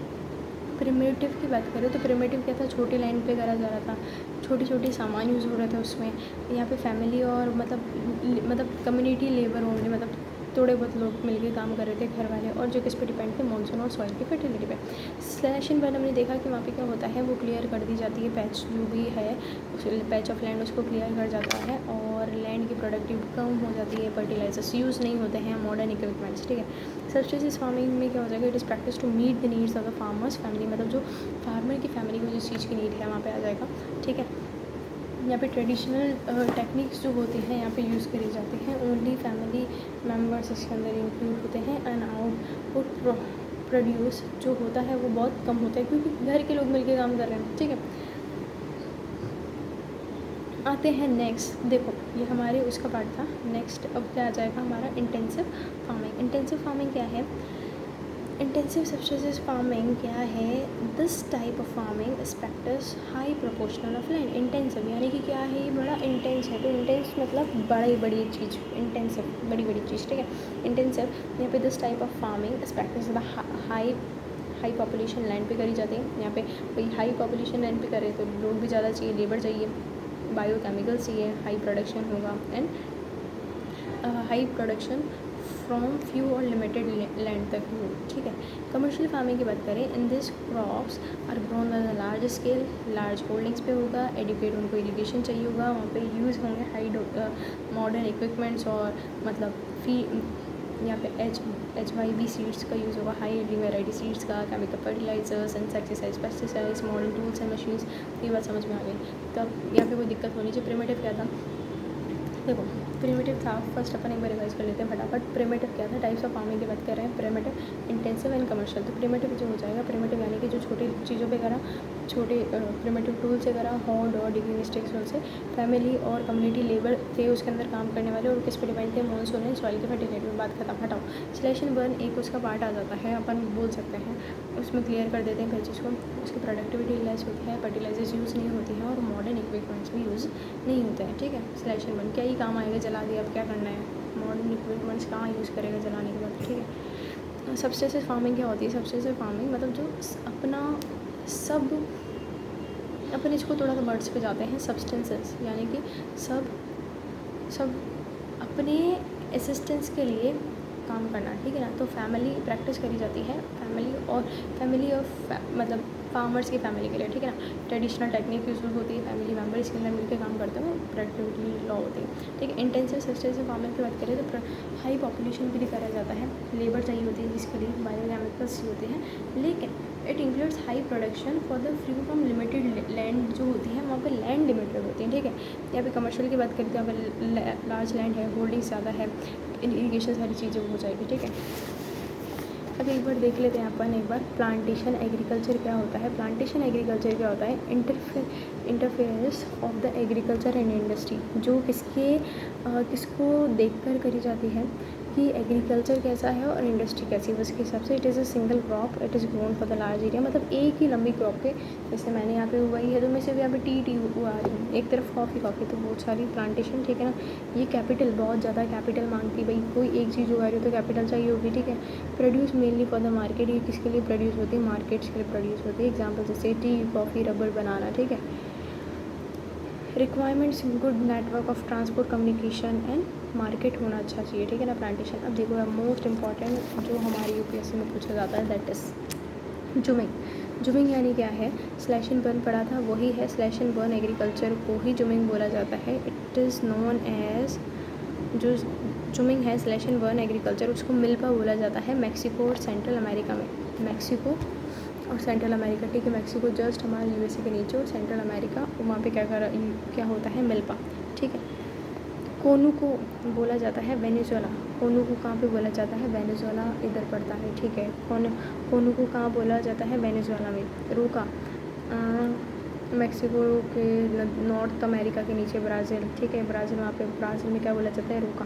प्रिमिटिव की बात करें तो प्रिमिटिव क्या था, छोटे लैंड पे करा जा रहा था, छोटे छोटे सामान यूज़ हो रहे थे उसमें। यहाँ पे फैमिली और मतलब कम्युनिटी लेबर ओनली, मतलब थोड़े बहुत लोग मिलके काम कर रहे थे घर वाले, और जो किस पे डिपेंड थे मानसून और सॉइल की फर्टिलिटी पे। स्लैशन वन हमने देखा कि वहाँ पे क्या होता है वो क्लियर कर दी जाती है, पैच जो भी है उस पैच ऑफ लैंड उसको क्लियर कर जाता है, और लैंड की प्रोडक्टिविटी कम हो जाती है, फर्टिलाइजर्स यूज़ नहीं होते हैं, मॉडर्न इक्विपमेंट्स, ठीक है। सब्सटेंसिव फार्मिंग में क्या हो जाएगा, it is practice to meet the needs of the farmer's family, मतलब जो फार्मर की फैमिली को जिस चीज़ की नीड है वहाँ पे आ जाएगा, ठीक है। यहाँ पे ट्रेडिशनल टेक्निक्स जो होती हैं यहाँ पे यूज़ करी जाती हैं, ओनली फैमिली मेम्बर्स इसके अंदर इंक्लूड होते हैं, एंड आउटपुट प्रोड्यूस जो होता है वो बहुत कम होता है, क्योंकि घर के लोग मिलके काम कर रहे हैं, ठीक है। आते हैं नेक्स्ट, देखो ये हमारे उसका पार्ट था। नेक्स्ट अब क्या आ जाएगा हमारा इंटेंसिव फार्मिंग। इंटेंसिव फार्मिंग क्या है, इंटेंसिव सब्सटेंसिव फार्मिंग क्या है, this type of farming practice high proportional of land. Intensive यानी कि क्या है, ये बड़ा इंटेंस है, तो इंटेंस मतलब बड़ी चीज़, इंटेंसिव बड़ी चीज़, ठीक है। इंटेंसिव यहाँ पे this type of farming practice high population land पे करी जाती है। यहाँ पे कोई हाई पॉपुलेशन लैंड पे करे तो लोग भी ज़्यादा चाहिए, लेबर चाहिए, बायोकेमिकल चाहिए, हाई प्रोडक्शन होगा, and high production from few और लिमिटेड लैंड तक हो, ठीक है। कमर्शियल फार्मिंग की बात करें, in this crops are grown on large scale, large holdings पे होगा, एडुकेट उनको इरिगेशन चाहिए होगा, वहाँ पे यूज़ होंगे हाई मॉडर्न इक्विपमेंट्स, और मतलब यहाँ पे HYB सीड्स का यूज़ होगा, हाई यील्डिंग वैरायटी सीड्स का, chemical fertilizers, insecticides, pesticides, modern tools and machines, ये बात समझ में आ गई। तब यहाँ पे कोई दिक्कत होनी चाहिए। प्रिमिटिव क्या था, देखो प्रिमिटिव था, फर्स्ट अपन एक बार रिवाइज कर लेते हैं फटाफट। प्रिमिटिव क्या था? टाइप्स ऑफ फार्मिंग की बात कर रहे हैं। Primitive, intensive and commercial. तो प्रिमिटिव जो हो जाएगा, प्रिमिटिव यानी कि जो छोटी चीज़ों पे करा, छोटे प्रिमिटिव टूल से करा, हॉन्ड और डिगिंग स्टिक्स से। फैमिली और कम्युनिटी लेबर थे उसके अंदर काम करने वाले, और किस पे डिपेंड थे? मॉनसून एंड सॉइल के फर्टिलिटी में। बात खत्म, हटाओ। स्लैश एंड बर्न एक उसका पार्ट आ जाता है, अपन बोल सकते हैं, उसमें क्लियर कर देते हैं पहले चीज़ को। उसकी प्रोडक्टिविटी लेस होती है, फर्टिलाइजर्स यूज़ नहीं होती हैं, और मॉडर्न इक्विपमेंट्स भी यूज़ नहीं होते हैं। ठीक है, स्लैश एंड बर्न क्या ही काम आएगा, जला दिया, अब क्या करना है? मॉडर्न इक्विपमेंट्स कहाँ यूज़ करेगा जलाने के बाद? ठीक है। सब्सटेंसिव फार्मिंग क्या होती है? सब्सटेंसिव फार्मिंग मतलब जो अपना सब, अपन इसको थोड़ा सा वर्ड्स पे जाते हैं। सब्सटेंसेस यानी कि सब अपने असिस्टेंस के लिए काम करना, ठीक है ना। तो फैमिली प्रैक्टिस करी जाती है, फैमिली ऑफ मतलब फार्मर्स की फैमिली के लिए, ठीक है ना। ट्रेडिशनल टेक्निक यूज होती है, फैमिली मेम्बर इसके अंदर मिलकर काम करते हैं, प्रोडक्टिविटी लॉ होती है, ठीक है। इंटेंसिव सब्सटेंसिव फार्मिंग की बात करें तो हाई पॉपुलेशन के लिए करा जाता है, लेबर चाहिए होती है जिसके लिए बायोकेमिकल्स होते हैं, लेकिन it includes high production for the free from limited land जो होती है, वहाँ पे लैंड लिमिटेड होती है, ठीक है। यहाँ पे कमर्शियल की बात करें तो यहाँ पे लार्ज लैंड है, होल्डिंग ज़्यादा है, इरीगेशन सारी चीज़ें हो जाएगी, ठीक है। अब एक बार देख लेते हैं अपन एक बार प्लांटेशन एग्रीकल्चर क्या होता है। प्लांटेशन एग्रीकल्चर क्या होता है? Interference of the agriculture and industry, जो किसको देखकर करी जाती है कि एग्रीकल्चर कैसा है और इंडस्ट्री कैसी है, उसके हिसाब से। It is a single crop, it is grown for the large area, मतलब एक ही लंबी क्रॉप पे, जैसे मैंने यहाँ पे उगाई है तो मैं सिर्फ यहाँ पे टी उगा रही हूँ, एक तरफ कॉफ़ी, तो बहुत सारी प्लांटेशन, ठीक है ना। ये कैपिटल, बहुत ज़्यादा कैपिटल मांगती है भाई, कोई एक चीज़ उगा रही हो तो कैपिटल चाहिए होगी, ठीक है। Produce mainly for the market, ये किसके लिए प्रोड्यूस होती है? मार्केट्स के लिए प्रोड्यूस होती है। एग्जाम्पल जैसे टी, कॉफ़ी, रबर, बनाना, ठीक है। Requirements good network of transport, communication and market होना अच्छा चाहिए, ठीक है ना। प्लांटेशन, अब देखो मोस्ट इंपॉर्टेंट जो हमारी यूपीएससी में पूछा जाता है, दैट इज जूमिंग। जूमिंग यानी क्या है? स्लैश एंड बर्न पढ़ा था, वही है। स्लैश एंड बर्न एग्रीकल्चर को ही जूमिंग बोला जाता है। इट इज़ नोन एज, जो जूमिंग है स्लैश एंड बर्न एग्रीकल्चर, उसको मिल्पा बोला जाता है मैक्सिको और सेंट्रल अमेरिका में। मैक्सिको और सेंट्रल अमेरिका, ठीक है। मैक्सिको जस्ट हमारे यूएसए के नीचे, और सेंट्रल अमेरिका वहाँ पे क्या होता है? मिल्पा, ठीक है। कोनू को बोला जाता है वेनेजुएला। कोनू को कहाँ पे बोला जाता है? वेनेजुएला इधर पड़ता है, ठीक है। कोनू को कहाँ बोला जाता है? वेनेजुएला में। रोका मैक्सिको के नॉर्थ अमेरिका के नीचे ब्राज़ील, ठीक है। ब्राज़ील, वहाँ पे ब्राज़ील में क्या बोला जाता है? रोका।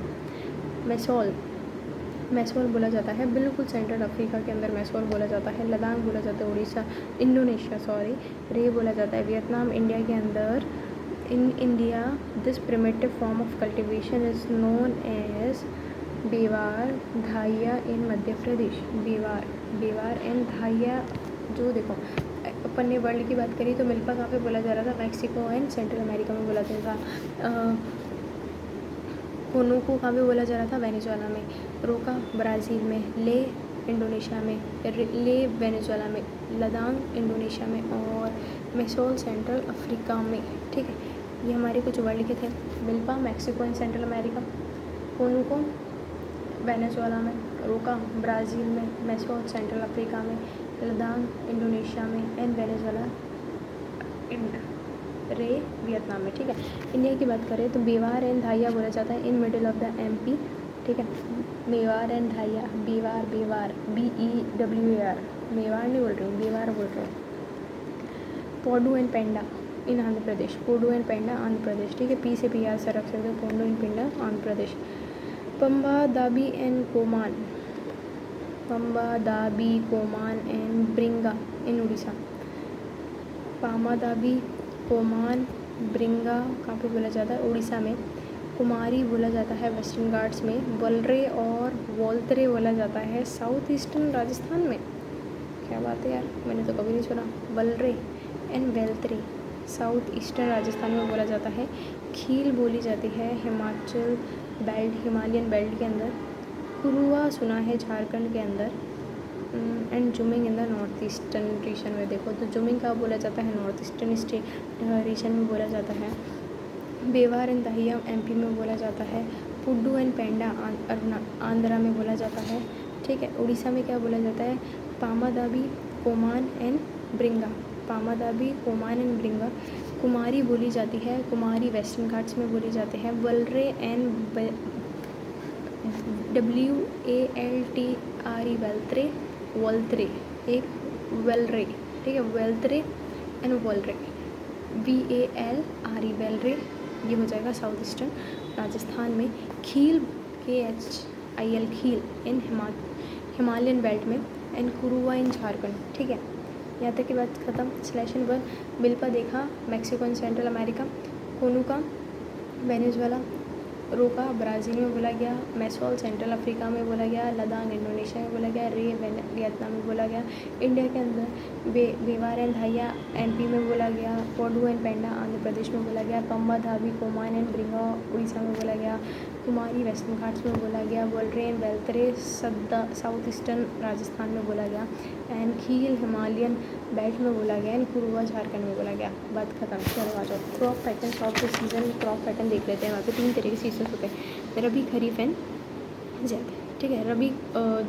मैसोल बोला जाता है, बिल्कुल सेंट्रल अफ्रीका के अंदर मैसोल बोला जाता है। लद्दाख बोला जाता है उड़ीसा, इंडोनेशिया सॉरी। रे बोला जाता है वियतनाम, इंडिया के अंदर। In India this primitive form of cultivation is known as bewar dhaiya in Madhya Pradesh. Bewar and dhaiya, जो देखो अपन ने वर्ल्ड की बात करी तो मिल्पा कहाँ पे बोला जा रहा था? मैक्सिको एंड सेंट्रल अमेरिका में बोला जा रहा था। कोनू को कहाँ पे बोला जा रहा था? वेनेजुएला में। रोका ब्राज़ील में, ले इंडोनेशिया में, ले वेनेजुएला में, लद्दाख इंडोनेशिया में, और मैसोल सेंट्रल अफ्रीका में, ठीक है। ये हमारे कुछ वर्ल्ड के थे। Milpa Mexico and Central America, conuco Venezuela में, रोका ब्राज़ील में, मैसोल सेंट्रल अफ्रीका में, लद्दाख इंडोनेशिया में, एंड वेनेजुएला रे वियतनाम में, ठीक है। इंडिया की बात करें तो बेवार एंड धाइया बोला जाता है in middle of the MP, ठीक है। मेवार एंड धाइया, बेवार BEWAR, मेवाड़ नहीं बोल रही हूँ, बेवार बोल रही हूँ। Podu and penda in Andhra Pradesh, podu and penda Andhra Pradesh, ठीक है। पी से PR से रख सकते हो, podu and penda Andhra Pradesh. Pamba dabi and koman and bringa in Orissa. Pama dabi, koman, ब्रिंगा कहाँ पे बोला जाता है? उड़ीसा में। कुमारी बोला जाता है वेस्टर्न घाट्स में। वलरे और वोल्तरे बोला जाता है साउथ ईस्टर्न राजस्थान में। क्या बात है यार, मैंने तो कभी नहीं सुना। वलरे एंड वेल्तरे साउथ ईस्टर्न राजस्थान में बोला जाता है। खील बोली जाती है हिमाचल बेल्ट, हिमालयन बेल्ट के अंदर। कुरुआ सुना है झारखंड के अंदर। And zooming in the north eastern region में। देखो तो जूमिंग का बोला जाता है नॉर्थ ईस्टर्न रीजन में बोला जाता है। बेवार एंड दहिया MP में बोला जाता है। पुड्डू एंड पेंडा आंध्रा में बोला जाता है, ठीक है। उड़ीसा में क्या बोला जाता है? पामादाबी, कोमान एंड ब्रिंगा। पामादाबी, कोमान एंड ब्रिंगा। कुमारी बोली जाती है, कुमारी वेस्टर्न घाट्स में बोली जाती है। वल्रे एंड WALTRE वेल्त्रे, वोल्त्रे, एक वेलरे, ठीक है, वेल्त्रे एंड वोल्रे, VALRE वेलरे, ये हो जाएगा साउथ ईस्टर्न राजस्थान में। Khil KHIL khil in Himalayan belt में, एंड कुरुवा इन झारखंड, ठीक है। यहाँ तक की बात खत्म। स्लेशन 1 मिल्पा देखा Mexico and Central America, conuco Venezuela, roca Brazil में बोला गया, मैसोल सेंट्रल अफ्रीका में बोला गया, लदान इंडोनेशिया में बोला गया, रे वियतनाम में बोला गया। इंडिया के अंदर बेवार एंड धाइया MP में बोला गया, पोडू एंड पेंडा आंध्र प्रदेश में बोला गया, पम्बा धाबी कोमान एंड ब्रिंगा उड़ीसा में बोला गया, कुमारी वेस्टर्न घाट्स में बोला गया, वोल्रे एंड वेल्त्रे सद्दा साउथ ईस्टर्न राजस्थान में बोला गया, एंड खील हिमालयन बेल्ट में बोला गया, एंड कुरुवा झारखंड में बोला गया। बात खत्म। चलो आ जाओ crop pattern of the season. Crop pattern देख लेते हैं। वहाँ पे 3 तरह के सीजन होते हैं, रबी, खरीफ एंड ज़ैद, ठीक है। रबी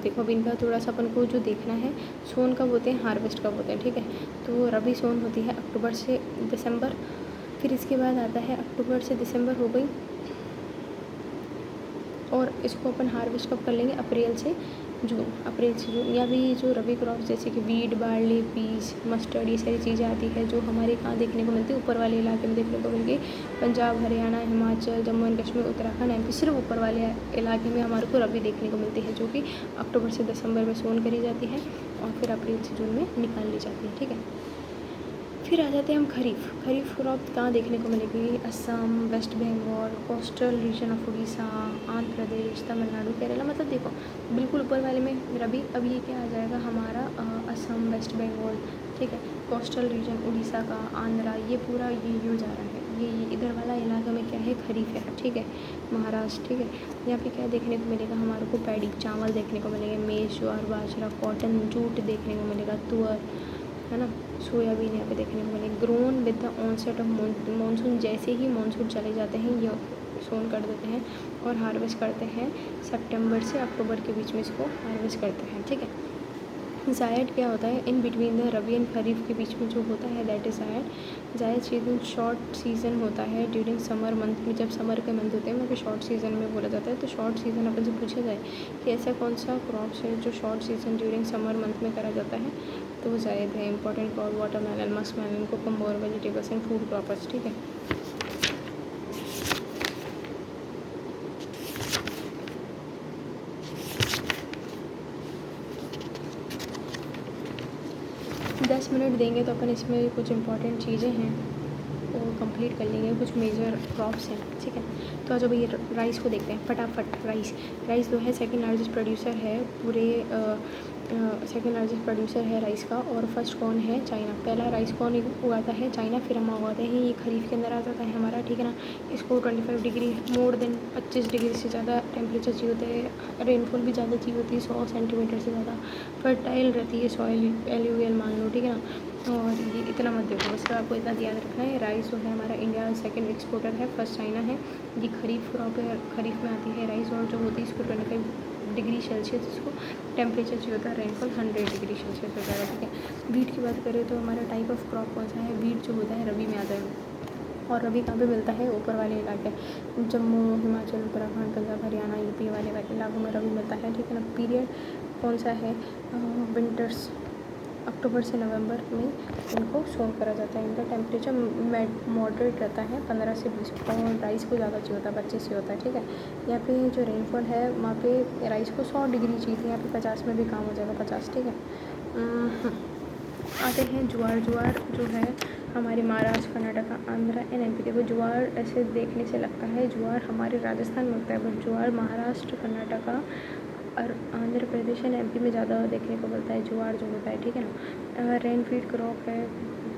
देखो अब इनका थोड़ा सा अपन को जो देखना है, सोन कब होते हैं, हार्वेस्ट कब होते हैं, ठीक है। तो रबी सोन होती है अक्टूबर से दिसंबर, फिर इसके बाद आता है अक्टूबर से दिसंबर हो गई, और इसको अपन हार्वेस्ट कब कर लेंगे, अप्रैल से जून, अप्रैल से जून। या भी जो रबी क्रॉप्स जैसे कि वीट, बार्ली, पीस, मस्टर्ड, ये सारी चीज़ें आती है जो हमारे कहाँ देखने को मिलती है, ऊपर वाले इलाके में देखने को मिलती है। पंजाब, हरियाणा, हिमाचल, जम्मू एंड कश्मीर, उत्तराखंड, MP, सिर्फ ऊपर वाले इलाके में हमारे को रबी देखने को मिलती है, जो कि अक्टूबर से दिसंबर में सोन करी जाती है और फिर अप्रैल से जून में निकाल ली जाती है, ठीक है। फिर आ जाते हैं हम खरीफ। खरीफ क्रॉप कहाँ देखने को मिलेगी, Assam, West Bengal, coastal region of Orissa, Andhra Pradesh, Tamil Nadu, Kerala. मतलब देखो बिल्कुल ऊपर वाले में रबी। अब ये क्या आ जाएगा हमारा असम, वेस्ट बंगाल, ठीक है, कोस्टल रीजन उड़ीसा का, आंध्रा, ये पूरा ये हो जा रहा है। ये इधर वाला इलाका में क्या है, खरीफ है, ठीक है, महाराष्ट्र, ठीक है। यहाँ पे क्या देखने को मिलेगा हमारे को, पैडी, चावल देखने को मिलेंगे, मेज, ज्वार, बाजरा, कॉटन, जूट देखने को मिलेगा, तुअर, है ना, सोयाबीन यहाँ पे देखने को मिलेगी। Grown with the onset of monsoon, जैसे ही मानसून चले जाते हैं ये सोन कर देते हैं और हार्वेस्ट करते हैं सितंबर से अक्टूबर के बीच में इसको हार्वेस्ट करते हैं, ठीक है। जायद क्या होता है, in between the rabi and kharif के बीच में जो होता है, दैट इज़ जायद। जायद सीजन शॉर्ट सीजन होता है ड्यूरिंग समर मंथ में, जब समर के मंथ होते हैं वहाँ पे शॉर्ट सीजन में बोला जाता है। तो शॉर्ट सीजन अपन से पूछा जाए कि ऐसा कौन सा क्रॉप्स है जो short season during summer month में करा जाता है, तो वो जायद है। Important crop watermelon, muskmelon, cucumber, vegetables and food croppers, ठीक है। दस मिनट देंगे तो अपन इसमें कुछ इंपॉर्टेंट चीज़ें हैं वो कंप्लीट कर लेंगे, कुछ मेजर क्रॉप्स हैं, ठीक है। तो आज ये राइस को देखते हैं फटाफट। राइस जो है सेकंड लार्जेस्ट प्रोड्यूसर है पूरे सेकंड लार्जेस्ट प्रोड्यूसर है राइस का, और फर्स्ट कौन है, चाइना। पहला राइस कौन उगाता है, चाइना, फिर हम उगाते हैं। ये खरीफ के अंदर आ जाता है हमारा, ठीक है ना। इसको 25 डिग्री मोर देन 25 डिग्री से ज़्यादा टेम्परेचर चाहिए होते हैं, रेनफॉल भी ज़्यादा चाहिए होती है, 100 सेंटीमीटर से ज़्यादा, फर्टाइल रहती है सॉइल, एल्यूवियल मान लो, ठीक है ना। और ये इतना मत देखो, बस आपको इतना याद रखना है। राइस जो है हमारा इंडिया सेकंड एक्सपोर्टर है, फर्स्ट चाइना है। ये खरीफ क्रॉप है, खरीफ में आती है राइस, और जो होती है इसको 25 डिग्री सेल्सियस इसको टेम्परेचर चाहिए होता है, रेनफॉल 100 डिग्री सेल्सियस हो जाएगा, ठीक है। वीट की बात करें तो हमारा टाइप ऑफ क्रॉप कौन सा है, वीट जो होता है रबी में आता है। और रबी कहाँ पे मिलता है, ऊपर वाले इलाके, जम्मू, हिमाचल, उत्तराखंड, पंजाब, हरियाणा, यूपी वाले इलाकों में रबी मिलता है, ठीक है ना। पीरियड कौन सा है, विंटर्स, अक्टूबर से नवंबर में इनको सोन करा जाता है। इनका टेम्परेचर मॉडरेट रहता है 15 से 20, और राइस को ज़्यादा चाहिए होता है, 25 से होता है, ठीक है। यहाँ पे जो रेनफॉल है वहाँ पे राइस को 100 डिग्री चाहिए थी, यहाँ पे 50 में भी काम हो जाएगा, 50, ठीक है। आते हैं ज्वार। ज्वार जो है हमारे महाराष्ट्र, कर्नाटका, आंध्रा एंड MP। देखो ज्वार ऐसे देखने से लगता है ज्वार हमारे राजस्थान में होता है, बट ज्वार महाराष्ट्र, कर्नाटका और आंध्र प्रदेश एंड MP में ज़्यादा देखने को मिलता है ज्वार जो होता है, ठीक है ना। रेन फीड क्रॉप है,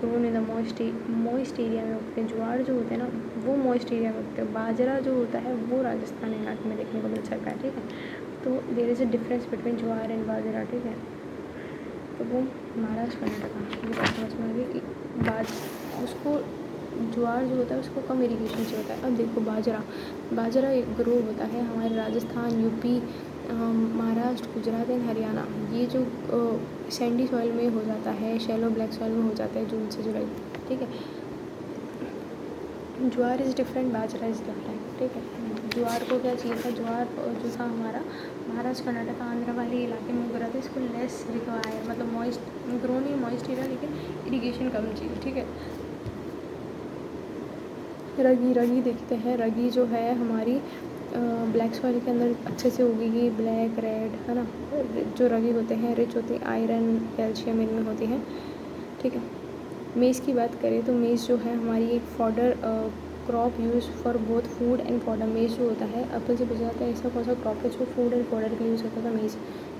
grown in the moist area में उगते हैं। ज्वार जो होते हैं ना वो मॉइस्ट एरिया में उगते हैं। बाजरा जो होता है वो राजस्थान इलाके में देखने को मिल सकता है, ठीक है। तो there is a difference between jowar and bajra, ठीक है। तो वो महाराष्ट्र, कर्नाटका, ये बात समझ में आ गई। उसको ज्वार जो होता है उसको कम इरीगेशन से होता है। अब देखो बाजरा एक ग्रो होता है हमारे राजस्थान, यूपी, महाराष्ट्र, गुजरात एंड हरियाणा। ये जो सैंडी सॉइल में हो जाता है, शैलो ब्लैक सॉइल में हो जाता है जून से जुलाई, ठीक है। Jowar is different, bajra is different, ठीक है। ज्वार को क्या चाहिए था, ज्वार जो था हमारा महाराष्ट्र कर्नाटक आंध्र वाले इलाके में उग रहा था, इसको लेस रिक्वायर मतलब मॉइस्ट ग्रो नहीं, मॉइस्ट एरिया, लेकिन इरिगेशन कम चाहिए, ठीक है। रगी देखते हैं, रगी जो है हमारी ब्लैक सॉइल के अंदर अच्छे से उगेगी, ब्लैक रेड है ना। जो रगी होते हैं रिच होते हैं, आयरन कैल्शियम इनमें होती हैं, ठीक है। मेज़ की बात करें तो मेज़ जो है हमारी एक fodder crop use for both food and fodder. मेज़ जो होता है अपन से पूछा जाता है ऐसा कौन सा क्रॉप है जो फूड एंड फॉडर के लिए यूज़ होता था, मेज़,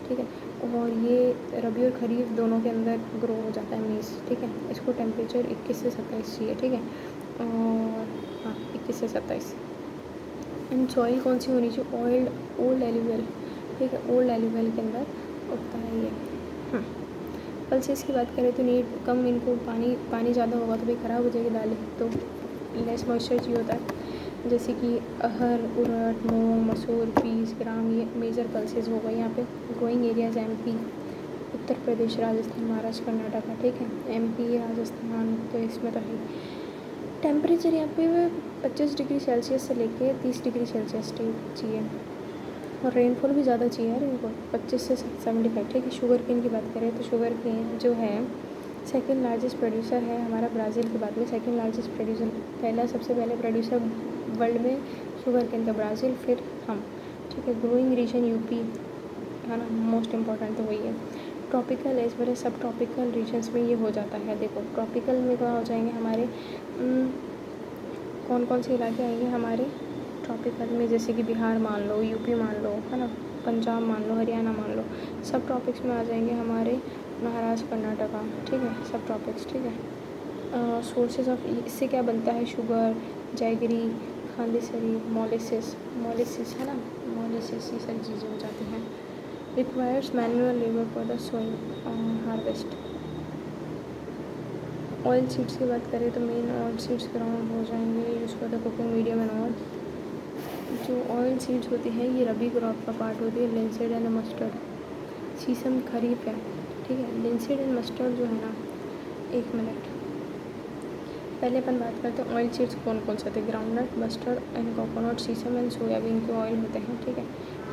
ठीक है। और ये रबी और खरीफ दोनों के अंदर ग्रो हो जाता है मेज़, ठीक है। इसको टेम्परेचर 21 से 27 चाहिए, ठीक है। और हाँ 21 से 27। एंड सॉइल कौन सी होनी चाहिए, ओल्ड एल्यूवियल, ठीक है। ओल्ड एल्यूवियल के अंदर उगता है ये। पल्सेस की बात करें तो नीड कम, इनको पानी ज़्यादा होगा तो भाई ख़राब हो जाएगी दालें, तो लेस मॉइस्चर चाहिए होता है। जैसे कि अरहर, उड़द, मूंग, मसूर, पीस, ग्राम, ये मेजर पल्सेस हो गए यहाँ पे। Growing areas MP, Uttar Pradesh, Rajasthan, Maharashtra, Karnataka का, ठीक है। एमपी, राजस्थान तो इसमें तो है। टेम्परेचर यहाँ पे 25 डिग्री सेल्सियस से लेके 30 डिग्री सेल्सियस चाहिए, और रेनफॉल भी ज़्यादा चाहिए यार इनको, 25 से 75, ठीक है। शुगर केन की बात करें तो शुगर केन जो है सेकंड लार्जेस्ट प्रोड्यूसर है हमारा ब्राज़ील के बाद में, सेकंड लार्जेस्ट प्रोड्यूसर, सबसे पहले प्रोड्यूसर वर्ल्ड में शुगर केन का ब्राज़ील, फिर हम, ठीक है। ग्रोइंग रीजन यूपी है ना, मोस्ट इम्पॉर्टेंट तो वही है। ट्रॉपिकल एज वेल एज सब ट्रॉपिकल रीजन्स में ये हो जाता है। देखो ट्रॉपिकल में क्या हो जाएंगे हमारे कौन कौन से इलाके आएंगे हमारे ट्रॉपिकल में, जैसे कि बिहार मान लो, यूपी मान लो, है ना, पंजाब मान लो, हरियाणा मान लो, सब ट्रॉपिक्स में आ जाएंगे हमारे महाराष्ट्र कर्नाटका, ठीक है, सब ट्रॉपिक्स, ठीक है। सोर्सेज ऑफ इससे क्या बनता है, शुगर, जैगरी, खांडेसरी, मोलिसिस है ना, मोलिसिस, ये सारी चीज़ें हो जाती हैं। Requires manual labour for the sowing harvest. Oil seeds की बात करें तो मेन ऑयल सीड्स ग्राउंड हो जाएंगे, use for the cooking medium and oil. जो ऑयल सीड्स होती हैं ये रबी क्रॉप का पार्ट होती है, लिंसीड एंड मस्टर्ड। सीसम खरीफ है, ठीक है। लिंसीड एंड मस्टर्ड जो है ना, 1 मिनट पहले अपन बात करते हैं ऑयल सीड्स कौन कौन से होते हैं, groundnut, mustard and coconut, sesame and soybean के ऑयल होते हैं, ठीक है।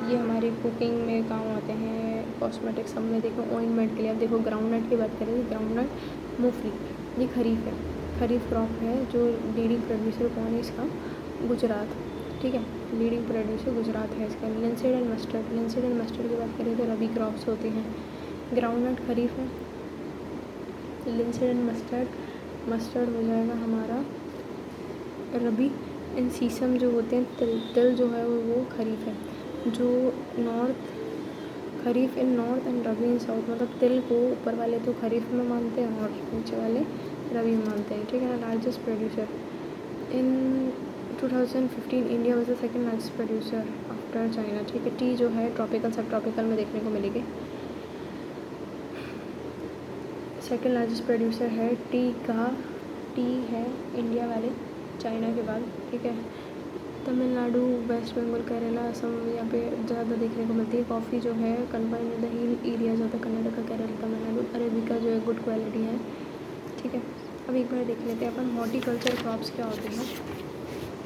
ये हमारी कुकिंग में काम आते हैं, कॉस्मेटिक्स सब में। देखो ऑइंटमेंट के लिए, अब देखो ग्राउंडनट की बात करें तो ग्राउंडनट मूंगफली, ये खरीफ है, खरीफ क्रॉप है। जो लीडिंग प्रोड्यूसर कौन है इसका, गुजरात, ठीक है। लीडिंग प्रोड्यूसर गुजरात है इसका। लिंसीड एंड मस्टर्ड की बात करें तो रबी क्रॉप्स होती हैं। ग्राउंडनट खरीफ है, लिंसीड एंड मस्टर्ड हो जाएगा हमारा रबी। एंड सीसम जो होते हैं, तिल जो है वो खरीफ है। जो north, kharif in north and rabi in south, मतलब तिल को ऊपर वाले तो खरीफ में मानते हैं और नीचे वाले रबी में मानते हैं, ठीक है ना। Largest producer in 2015 India was the second largest producer after China, ठीक है। टी जो है ट्रॉपिकल सब ट्रॉपिकल में देखने को मिलेगी, सेकेंड लार्जेस्ट प्रोड्यूसर है टी है इंडिया वाले, चाइना के बाद, ठीक है। तमिलनाडु, वेस्ट बंगाल, केरला, असम, यहाँ पे ज़्यादा देखने को मिलती है। कॉफ़ी जो है confined in the hill area ज़्यादा, कर्नाटका, केरल, तमिलनाडु। अरेबिका जो है गुड क्वालिटी है, ठीक है। अब एक बार देख लेते हैं अपन हॉर्टिकल्चर क्रॉप्स क्या होते हैं।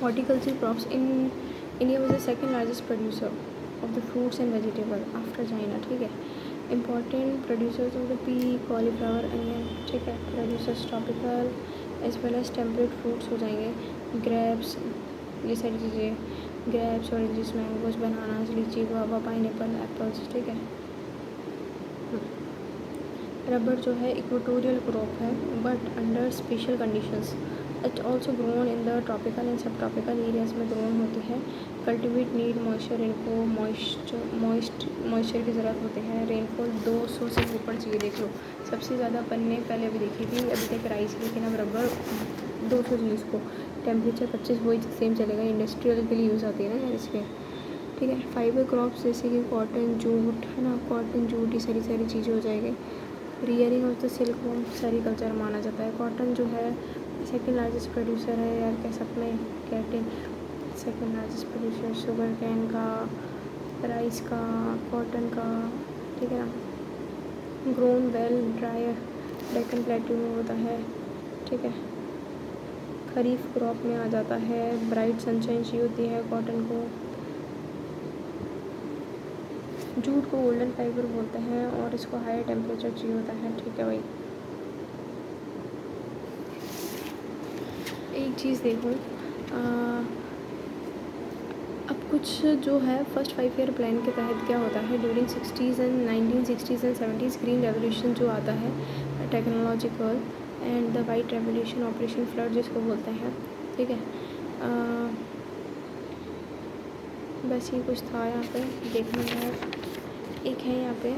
Horticulture crops in India was the second largest producer of the fruits and vegetable after China, ठीक है। Important producers of the pea, cauliflower, onion, ठीक है। Producers tropical as well as temperate fruits हो जाएंगे, ग्रेप्स, ये सारी चीज़ें, grapes, oranges, mangoes, bananas, lychee, guava, pineapple, apples, ठीक है। रबर जो है इक्वेटोरियल क्रॉप है but under special conditions. It also grown in the tropical and सब ट्रॉपिकल एरियाज में ग्रोन होती है। कल्टिवेट नीड मॉइस्चर, इनको मॉइस्चर की ज़रूरत होती है। रेनफॉल 200 से ऊपर चाहिए। देख लो सबसे ज़्यादा अपन ने पहले अभी देखी थी अभी तक राइस, लेकिन अब रबर 200 चाहिए इसको। टेम्परेचर 25 वही सेम चलेगा, इंडस्ट्रियल के लिए यूज़ आती है ना यार इसके, ठीक है। फाइबर क्रॉप्स जैसे कि कॉटन, जूट है ना, कॉटन, जूट, ये सारी चीज़ें हो जाएगी। Rearing of the silk worm sericulture माना जाता है। कॉटन जो है सेकेंड लार्जेस्ट प्रोड्यूसर है यार, क्या सब में कैटिन second largest producer, sugar cane का, राइस का, कॉटन का, ठीक है ना। Grown well drier Deccan plateau में होता है, ठीक है। खरीफ क्रॉप में आ जाता है। ब्राइट सनशाइन चाहिए होती है कॉटन को। जूट को गोल्डन फाइबर बोलते हैं और इसको हाई टेम्परेचर चाहिए होता है। ठीक है भाई, एक चीज़ देखो, अब कुछ जो है फर्स्ट 5 ईयर प्लान के तहत क्या होता है, during 60s and 1960s and 70s green revolution जो आता है technological and the white revolution, operation flood जिसको बोलते हैं। ठीक है, बस ये कुछ था यहाँ पे देखने में। एक है यहाँ पे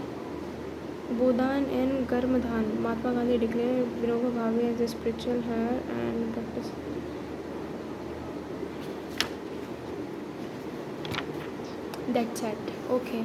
Godan and Gramdan, Mahatma Gandhi declare Vinoba Bhave as a spiritual heir and practice. That's it, okay.